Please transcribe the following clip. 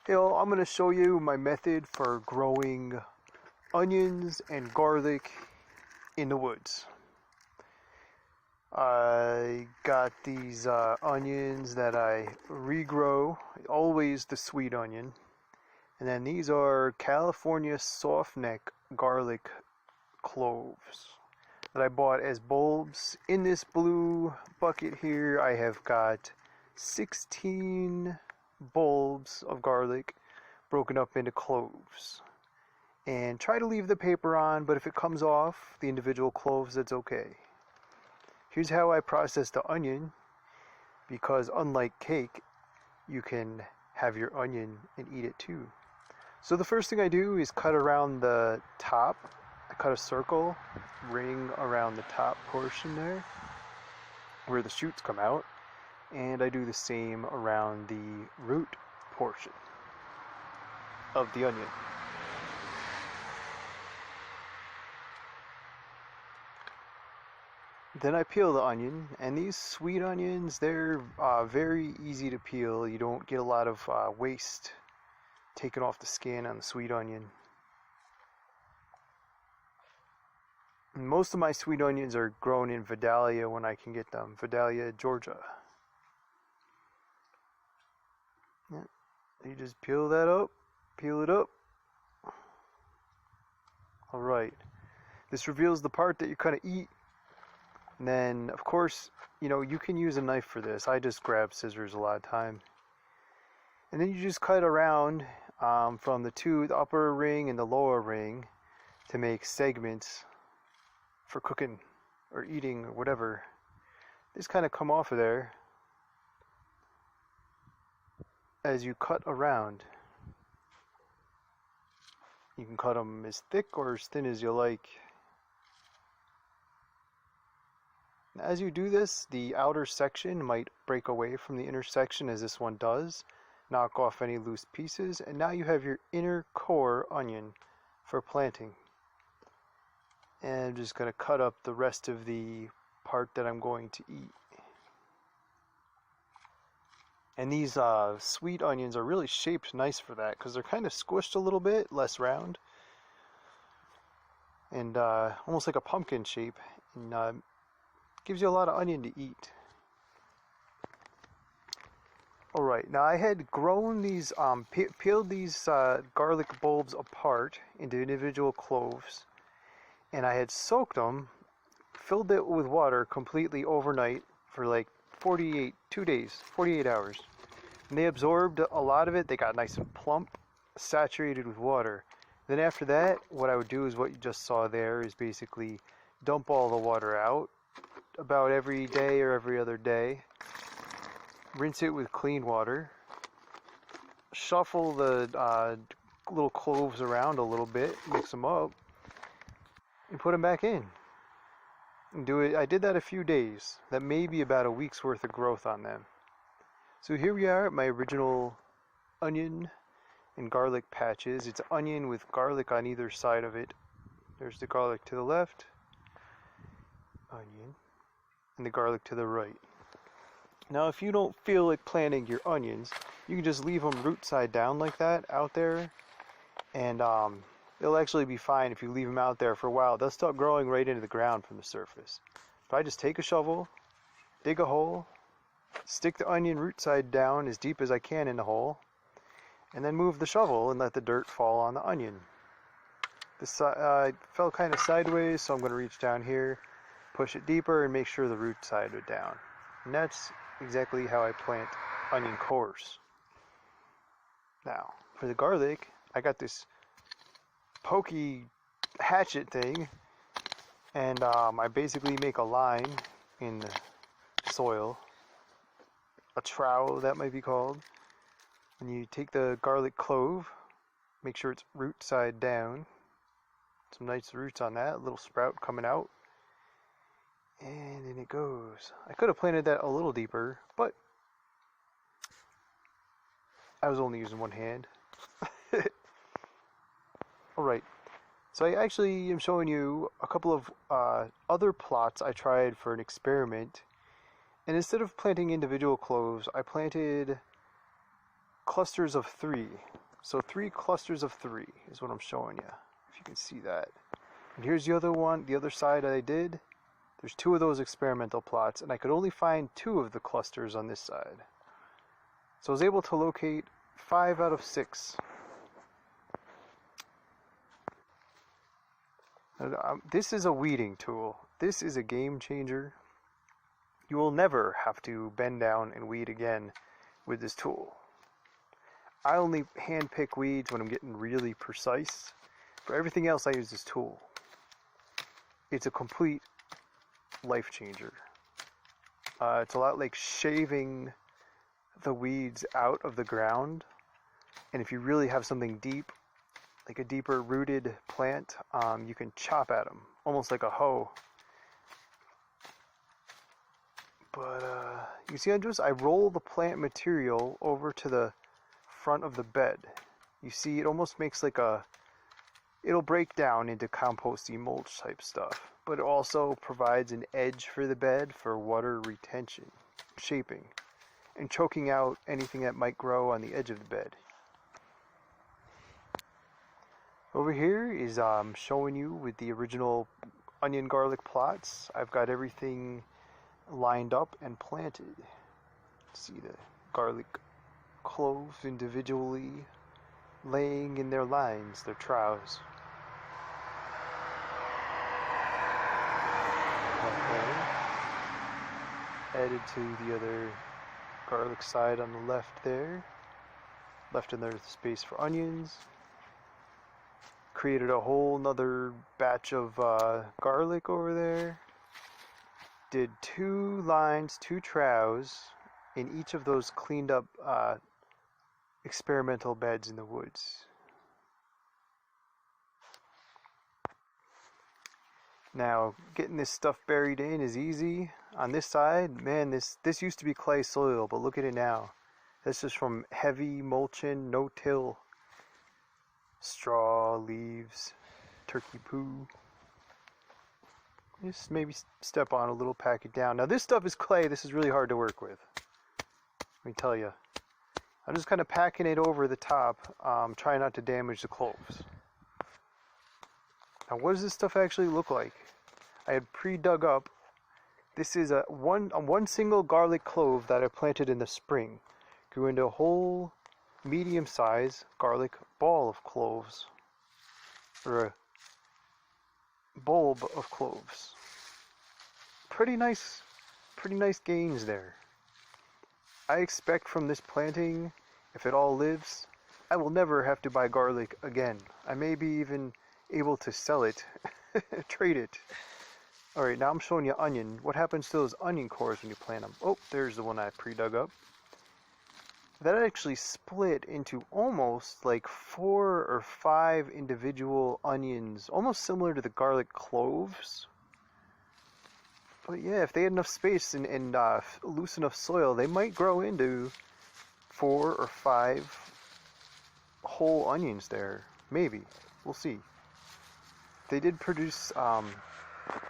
I'm going to show you my method for growing onions and garlic in the woods. I got these onions that I regrow, always the sweet onion. And then these are California softneck garlic cloves that I bought as bulbs. In this blue bucket here, I have got 16 bulbs of garlic broken up into cloves. And try to leave the paper on, but if it comes off the individual cloves, that's okay. Here's how I process the onion, because unlike cake, you can have your onion and eat it too. So the first thing I do is cut around the top. I cut a circle, ring around the top portion there, where the shoots come out, and I do the same around the root portion of the onion. Then I peel the onion, and these sweet onions, they're very easy to peel. You don't get a lot of waste taken off the skin on the sweet onion. And most of my sweet onions are grown in Vidalia when I can get them. Vidalia, Georgia. Yeah. You just peel that up, peel it up. Alright. This reveals the part that you kind of eat. And then, of course, you can use a knife for this. I just grab scissors a lot of time. And then you just cut around from the upper ring and the lower ring to make segments for cooking or eating or whatever. Just kind of come off of there as you cut around. You can cut them as thick or as thin as you like. As you do this, the outer section might break away from the inner section, as this one does. Knock off any loose pieces, and now you have your inner core onion for planting. And I'm just going to cut up the rest of the part that I'm going to eat. And these sweet onions are really shaped nice for that, because they're kind of squished a little bit, less round. And almost like a pumpkin shape. And gives you a lot of onion to eat. Alright, now I had grown these, peeled these garlic bulbs apart into individual cloves, and I had soaked them, filled it with water completely overnight for like 48 hours. And they absorbed a lot of it. They got nice and plump, saturated with water. Then after that, what I would do is what you just saw there, is basically dump all the water out about every day or every other day. Rinse it with clean water. Shuffle the little cloves around a little bit, mix them up, and put them back in. And do it. I did that a few days. That may be about a week's worth of growth on them. So here we are at my original onion and garlic patches. It's onion with garlic on either side of it. There's the garlic to the left, onion, and the garlic to the right. Now if you don't feel like planting your onions, you can just leave them root side down like that out there, and they'll actually be fine if you leave them out there for a while. They'll start growing right into the ground from the surface. If I just take a shovel, dig a hole, stick the onion root side down as deep as I can in the hole, and then move the shovel and let the dirt fall on the onion. This fell kind of sideways, so I'm going to reach down here, push it deeper, and make sure the root side are down. And that's exactly how I plant onion cores. Now, for the garlic, I got this pokey hatchet thing, and I basically make a line in the soil, a trowel that might be called, and you take the garlic clove, make sure it's root side down, some nice roots on that, a little sprout coming out, and in it goes. I could have planted that a little deeper, but I was only using one hand. Alright, so I actually am showing you a couple of other plots I tried for an experiment. And instead of planting individual cloves, I planted clusters of 3. So 3 clusters of 3 is what I'm showing you, if you can see that. And here's the other one, the other side I did. There's 2 of those experimental plots, and I could only find 2 of the clusters on this side. So I was able to locate 5 out of 6. This is a weeding tool. This is a game changer. You will never have to bend down and weed again with this tool. I only hand pick weeds when I'm getting really precise. For everything else, I use this tool. It's a complete life changer. It's a lot like shaving the weeds out of the ground. And if you really have something deep, like a deeper rooted plant, you can chop at them, almost like a hoe. But you see, I roll the plant material over to the front of the bed. You see, it almost makes like it'll break down into composty mulch type stuff, but it also provides an edge for the bed for water retention, shaping, and choking out anything that might grow on the edge of the bed. Over here is showing you with the original onion garlic plots. I've got everything lined up and planted. See the garlic cloves individually laying in their lines, their troughs. Okay. Added to the other garlic side on the left there. Left another space for onions. Created a whole nother batch of garlic over there. Did 2 lines, 2 troughs in each of those cleaned up experimental beds in the woods. Now, getting this stuff buried in is easy. On this side, man, this used to be clay soil, but look at it now. This is from heavy mulching, no-till, straw, leaves, turkey poo. Just maybe step on a little, pack it down. Now this stuff is clay. This is really hard to work with. Let me tell you. I'm just kind of packing it over the top, trying not to damage the cloves. Now what does this stuff actually look like? I had pre-dug up. This is a one single garlic clove that I planted in the spring. Grew into a whole medium-sized garlic ball of cloves. Or a bulb of cloves. Pretty nice gains there. I expect from this planting, if it all lives, I will never have to buy garlic again. I may be even able to sell it, trade it. Alright, now I'm showing you onion. What happens to those onion cores when you plant them? Oh, there's the one I pre-dug up. That actually split into almost like 4 or 5 individual onions, almost similar to the garlic cloves. But yeah, if they had enough space and loose enough soil, they might grow into 4 or 5 whole onions there. Maybe. We'll see. They did produce